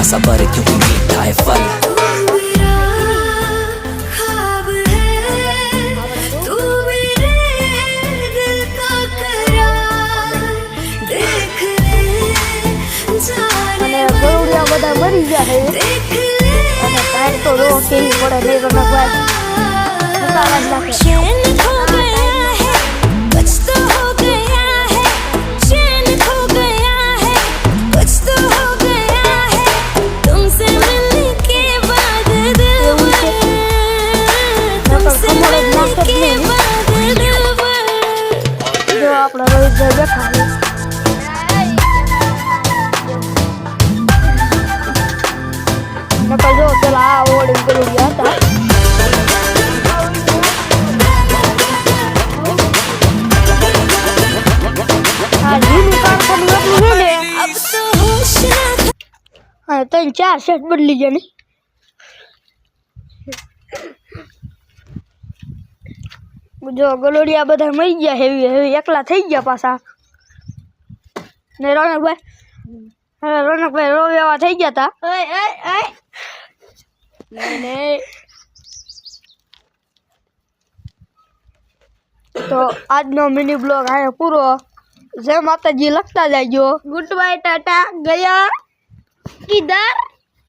मीठा सबर क्योंकि मीठा है फल। બધા મરી ગયા છે અને ટાઈમ તો રો કેવી પડે નહીં તો નકવાય ઉતારા જ નાખે જો આપણા રોહિતભાઈ બેઠા છે નકર જો પેલા આ ઓડી પેલું ગયા હતા હા જીનું કારખાનું એટલું છે ને હા 3-4 સેટ બદલી ગયા ને જો ગલોડિયા બધા મરી ગયા હેવી એકલા થઈ ગયા પાછા ને રોનકભાઈ રોવે એવા થઈ ગયા તા તો આજનો મિની બ્લોગ અહીંયા પૂરો જય માતાજી લખતા જાયજો ગુડ બાય ટાટા ગયા કિધર